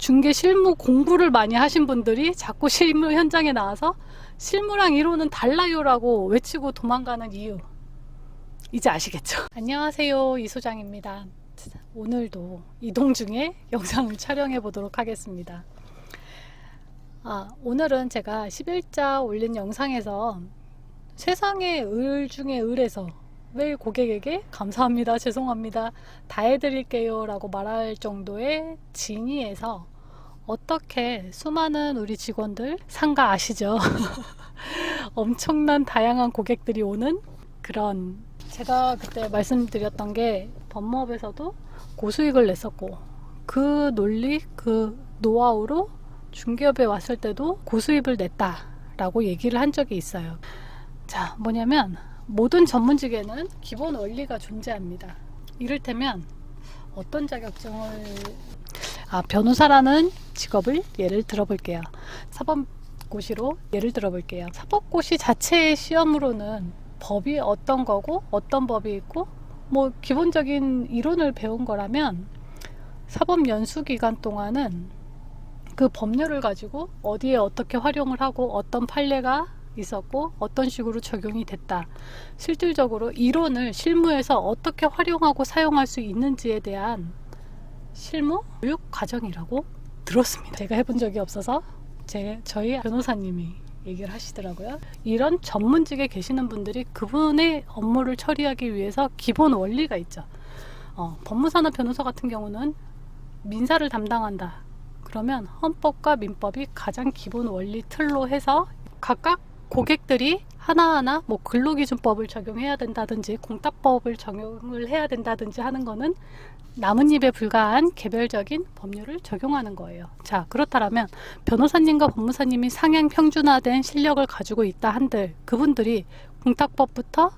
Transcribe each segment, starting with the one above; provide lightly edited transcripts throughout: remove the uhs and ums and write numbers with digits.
중개 실무 공부를 많이 하신 분들이 자꾸 실무 현장에 나와서 실무랑 이론은 달라요라고 외치고 도망가는 이유, 이제 아시겠죠? 안녕하세요, 이 소장입니다. 오늘도 이동 중에 영상을 촬영해 보도록 하겠습니다. 오늘은 제가 10일자 올린 영상에서 세상의 을 중에 을에서 매일 고객에게 감사합니다, 죄송합니다, 다 해드릴게요 라고 말할 정도의 진의에서 어떻게 수많은 우리 직원들, 상가 아시죠? 엄청난 다양한 고객들이 오는 그런, 제가 그때 말씀드렸던 게 법무업에서도 고수익을 냈었고 그 논리, 그 노하우로 중개업에 왔을 때도 고수익을 냈다 라고 얘기를 한 적이 있어요. 자, 뭐냐면 모든 전문직에는 기본 원리가 존재합니다. 이를테면 어떤 자격증을, 변호사라는 직업을 예를 들어볼게요. 사법고시로 예를 들어볼게요. 사법고시 자체의 시험으로는 법이 어떤 거고 어떤 법이 있고 뭐 기본적인 이론을 배운 거라면 사법 연수 기간 동안은 그 법률을 가지고 어디에 어떻게 활용을 하고 어떤 판례가 있었고 어떤 식으로 적용이 됐다, 실질적으로 이론을 실무에서 어떻게 활용하고 사용할 수 있는지에 대한 실무 교육 과정이라고 들었습니다. 제가 해본 적이 없어서 저희 변호사님이 얘기를 하시더라고요. 이런 전문직에 계시는 분들이 그분의 업무를 처리하기 위해서 기본 원리가 있죠. 법무사나 변호사 같은 경우는 민사를 담당한다 그러면 헌법과 민법이 가장 기본 원리 틀로 해서 각각 고객들이 하나하나 뭐 근로기준법을 적용해야 된다든지 공탁법을 적용을 해야 된다든지 하는 거는 나뭇잎에 불과한 개별적인 법률을 적용하는 거예요. 자, 그렇다면 변호사님과 법무사님이 상향 평준화된 실력을 가지고 있다 한들 그분들이 공탁법부터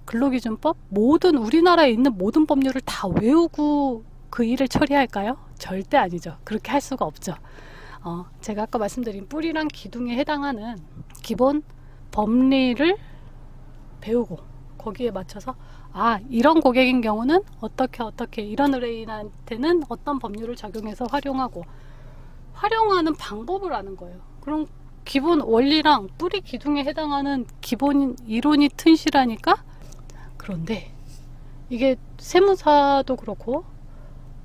근로기준법, 모든 우리나라에 있는 모든 법률을 다 외우고 그 일을 처리할까요? 절대 아니죠. 그렇게 할 수가 없죠. 제가 아까 말씀드린 뿌리랑 기둥에 해당하는 기본 법리를 배우고 거기에 맞춰서 이런 고객인 경우는 어떻게 이런 의뢰인한테는 어떤 법률을 적용해서 활용하는 방법을 아는 거예요. 그럼 기본 원리랑 뿌리 기둥에 해당하는 기본 이론이 튼실하니까. 그런데 이게 세무사도 그렇고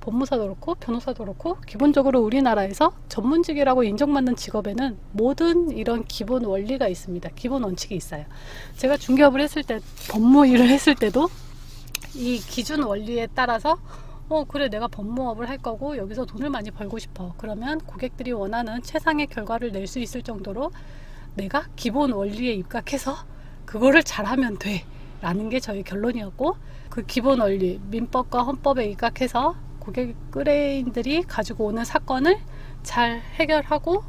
법무사도 그렇고 변호사도 그렇고 기본적으로 우리나라에서 전문직이라고 인정받는 직업에는 모든 이런 기본 원리가 있습니다. 기본 원칙이 있어요. 제가 중개업을 했을 때, 법무 일을 했을 때도 이 기준 원리에 따라서 그래, 내가 법무업을 할 거고 여기서 돈을 많이 벌고 싶어. 그러면 고객들이 원하는 최상의 결과를 낼 수 있을 정도로 내가 기본 원리에 입각해서 그거를 잘하면 돼 라는 게 저희 결론이었고, 그 기본 원리, 민법과 헌법에 입각해서 고객 의뢰인들이 가지고 오는 사건을 잘 해결하고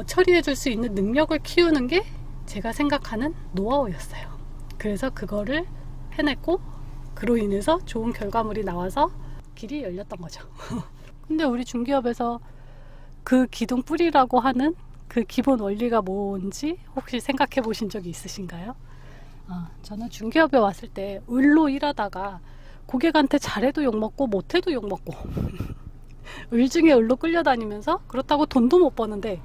처리해 줄 수 있는 능력을 키우는 게 제가 생각하는 노하우였어요. 그래서 그거를 해냈고 그로 인해서 좋은 결과물이 나와서 길이 열렸던 거죠. 근데 우리 중개업에서 그 기둥 뿌리라고 하는 그 기본 원리가 뭔지 혹시 생각해 보신 적이 있으신가요? 저는 중개업에 왔을 때 을로 일하다가 고객한테 잘해도 욕먹고 못해도 욕먹고 을 중에 을로 끌려다니면서 그렇다고 돈도 못 버는데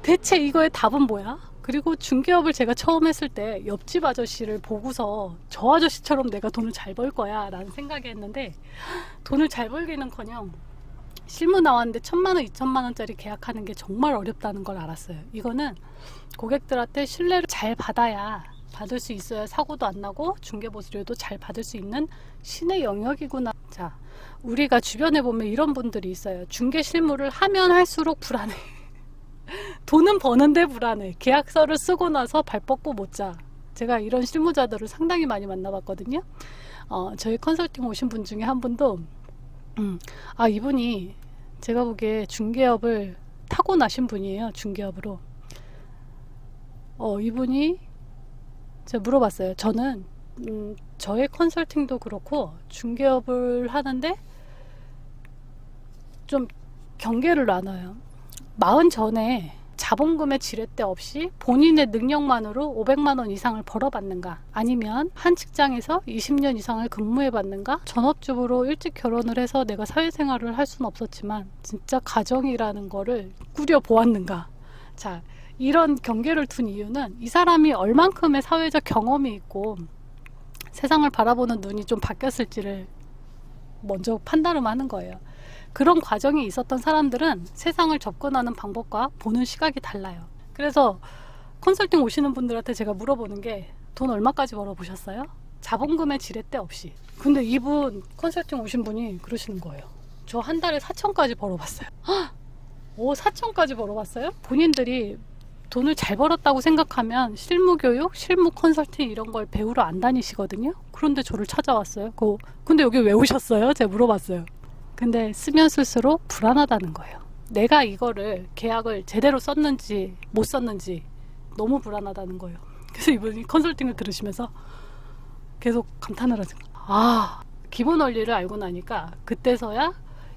대체 이거의 답은 뭐야? 그리고 중개업을 제가 처음 했을 때 옆집 아저씨를 보고서 저 아저씨처럼 내가 돈을 잘 벌 거야 라는 생각이 했는데, 돈을 잘 벌기는커녕 실무 나왔는데 1,000만 원, 2,000만 원짜리 계약하는 게 정말 어렵다는 걸 알았어요. 이거는 고객들한테 신뢰를 잘 받을 수 있어야 사고도 안 나고 중개보수료도 잘 받을 수 있는 신의 영역이구나. 자, 우리가 주변에 보면 이런 분들이 있어요. 중개 실무를 하면 할수록 불안해. 돈은 버는데 불안해. 계약서를 쓰고 나서 발 뻗고 못 자. 제가 이런 실무자들을 상당히 많이 만나봤거든요. 저희 컨설팅 오신 분 중에 한 분도 이분이 제가 보기에 중개업을 타고나신 분이에요. 중개업으로. 이분이 제가 물어봤어요. 저는 저의 컨설팅도 그렇고 중개업을 하는데 좀 경계를 나눠요. 40 전에 자본금의 지렛대 없이 본인의 능력만으로 500만 원 이상을 벌어받는가, 아니면 한 직장에서 20년 이상을 근무해봤는가, 전업주부로 일찍 결혼을 해서 내가 사회생활을 할 수는 없었지만 진짜 가정이라는 거를 꾸려보았는가. 자, 이런 경계를 둔 이유는 이 사람이 얼만큼의 사회적 경험이 있고 세상을 바라보는 눈이 좀 바뀌었을지를 먼저 판단을 하는 거예요. 그런 과정이 있었던 사람들은 세상을 접근하는 방법과 보는 시각이 달라요. 그래서 컨설팅 오시는 분들한테 제가 물어보는 게, 돈 얼마까지 벌어보셨어요? 자본금의 지렛대 없이. 근데 이분 컨설팅 오신 분이 그러시는 거예요. 저 한 달에 4천까지 벌어봤어요. 오, 4천까지 벌어봤어요? 본인들이 돈을 잘 벌었다고 생각하면 실무교육, 실무 컨설팅 이런 걸 배우러 안 다니시거든요. 그런데 저를 찾아왔어요. 근데 여기 왜 오셨어요? 제가 물어봤어요. 근데 쓰면 쓸수록 불안하다는 거예요. 내가 이거를 계약을 제대로 썼는지 못 썼는지 너무 불안하다는 거예요. 그래서 이분이 컨설팅을 들으시면서 계속 감탄을 하신 거예요. 아, 기본 원리를 알고 나니까 그때서야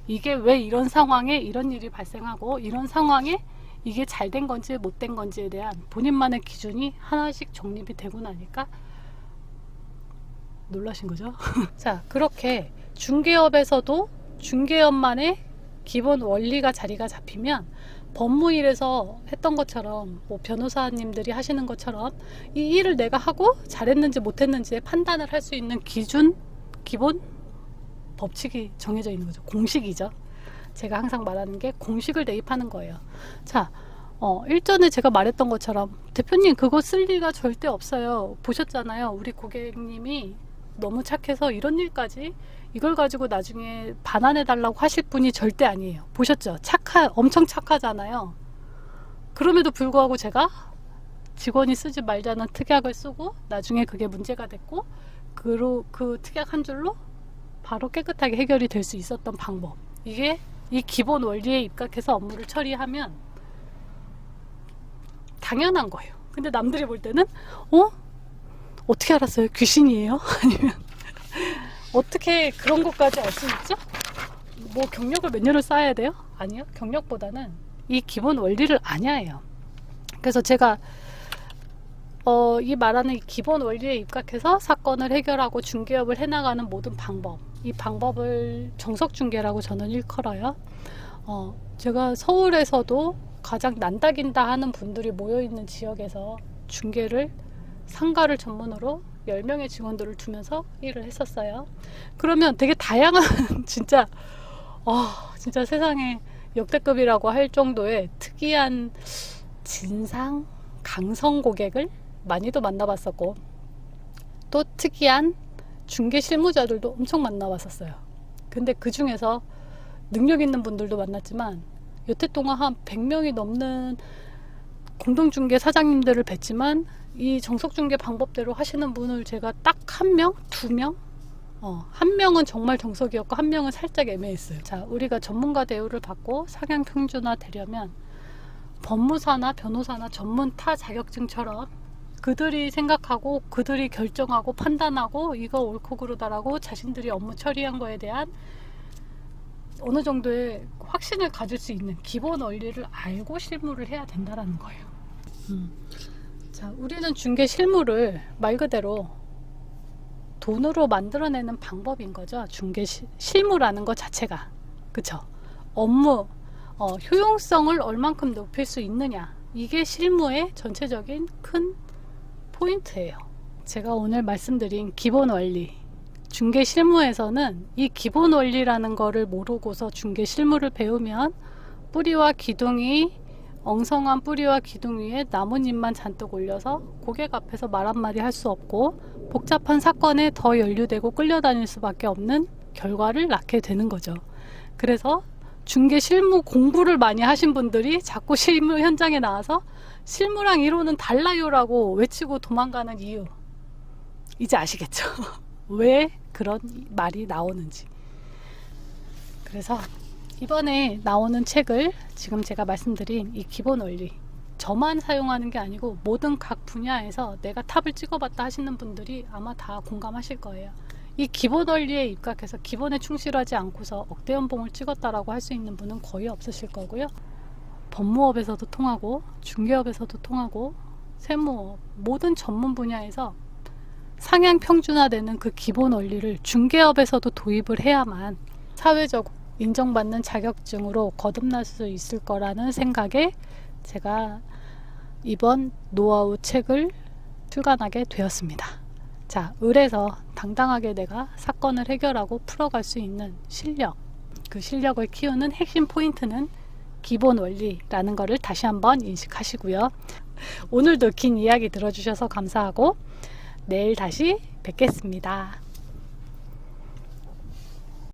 이게 왜 이런 상황에 이런 일이 발생하고 이런 상황에 이게 잘 된 건지 못 된 건지에 대한 본인만의 기준이 하나씩 정립이 되고 나니까 놀라신 거죠. 자, 그렇게 중개업에서도 중개업만의 기본 원리가 자리가 잡히면 법무일에서 했던 것처럼, 뭐 변호사님들이 하시는 것처럼 이 일을 내가 하고 잘했는지 못했는지에 판단을 할 수 있는 기준, 기본 법칙이 정해져 있는 거죠. 공식이죠. 제가 항상 말하는 게 공식을 대입하는 거예요. 자, 일전에 제가 말했던 것처럼, 대표님 그거 쓸 리가 절대 없어요. 보셨잖아요. 우리 고객님이 너무 착해서 이런 일까지, 이걸 가지고 나중에 반환해 달라고 하실 분이 절대 아니에요. 보셨죠? 엄청 착하잖아요. 그럼에도 불구하고 제가 직원이 쓰지 말자는 특약을 쓰고 나중에 그게 문제가 됐고, 그 특약 한 줄로 바로 깨끗하게 해결이 될 수 있었던 방법, 이게 이 기본 원리에 입각해서 업무를 처리하면 당연한 거예요. 근데 남들이 볼 때는 어떻게 알았어요? 귀신이에요? 아니면 어떻게 그런 것까지 알 수 있죠? 뭐 경력을 몇 년을 쌓아야 돼요? 아니요. 경력보다는 이 기본 원리를 아냐예요. 그래서 제가 이 말하는 이 기본 원리에 입각해서 사건을 해결하고 중개업을 해나가는 모든 방법, 이 방법을 정석중개라고 저는 일컬어요. 제가 서울에서도 가장 난다긴다 하는 분들이 모여있는 지역에서 중개를, 상가를 전문으로 10명의 직원들을 두면서 일을 했었어요. 그러면 되게 다양한 진짜 세상에 역대급이라고 할 정도의 특이한 진상, 강성 고객을 많이도 만나봤었고, 또 특이한 중개 실무자들도 엄청 만나봤었어요. 근데 그 중에서 능력 있는 분들도 만났지만, 여태 동안 한 100명이 넘는 공동중개 사장님들을 뵀지만, 이 정석중개 방법대로 하시는 분을 제가 딱 한 명, 두 명, 한 명은 정말 정석이었고 한 명은 살짝 애매했어요. 자, 우리가 전문가 대우를 받고 상향 평준화 되려면 법무사나 변호사나 전문 타 자격증처럼 그들이 생각하고 그들이 결정하고 판단하고 이거 옳고 그르다라고 자신들이 업무 처리한 거에 대한 어느 정도의 확신을 가질 수 있는 기본 원리를 알고 실무를 해야 된다라는 거예요. 자, 우리는 중개 실무를 말 그대로 돈으로 만들어내는 방법인 거죠. 중개 실무라는 것 자체가. 그쵸? 업무 효용성을 얼만큼 높일 수 있느냐, 이게 실무의 전체적인 큰 포인트예요. 제가 오늘 말씀드린 기본 원리, 중개 실무에서는 이 기본 원리라는 거를 모르고서 중개 실무를 배우면 뿌리와 기둥이, 엉성한 뿌리와 기둥 위에 나뭇잎만 잔뜩 올려서 고객 앞에서 말 한마디 할 수 없고 복잡한 사건에 더 연루되고 끌려다닐 수밖에 없는 결과를 낳게 되는 거죠. 그래서 중개 실무 공부를 많이 하신 분들이 자꾸 실무 현장에 나와서 실무랑 이론은 달라요라고 외치고 도망가는 이유, 이제 아시겠죠? 왜 그런 말이 나오는지. 그래서 이번에 나오는 책을 지금 제가 말씀드린 이 기본 원리, 저만 사용하는 게 아니고 모든 각 분야에서 내가 탑을 찍어봤다 하시는 분들이 아마 다 공감하실 거예요. 이 기본 원리에 입각해서 기본에 충실하지 않고서 억대 연봉을 찍었다라고 할 수 있는 분은 거의 없으실 거고요. 법무업에서도 통하고 중개업에서도 통하고 세무업 모든 전문 분야에서 상향 평준화되는 그 기본 원리를 중개업에서도 도입을 해야만 사회적으로 인정받는 자격증으로 거듭날 수 있을 거라는 생각에 제가 이번 노하우 책을 출간하게 되었습니다. 자, 을에서 당당하게 내가 사건을 해결하고 풀어갈 수 있는 실력, 그 실력을 키우는 핵심 포인트는 기본 원리라는 것을 다시 한번 인식하시고요. 오늘도 긴 이야기 들어주셔서 감사하고 내일 다시 뵙겠습니다.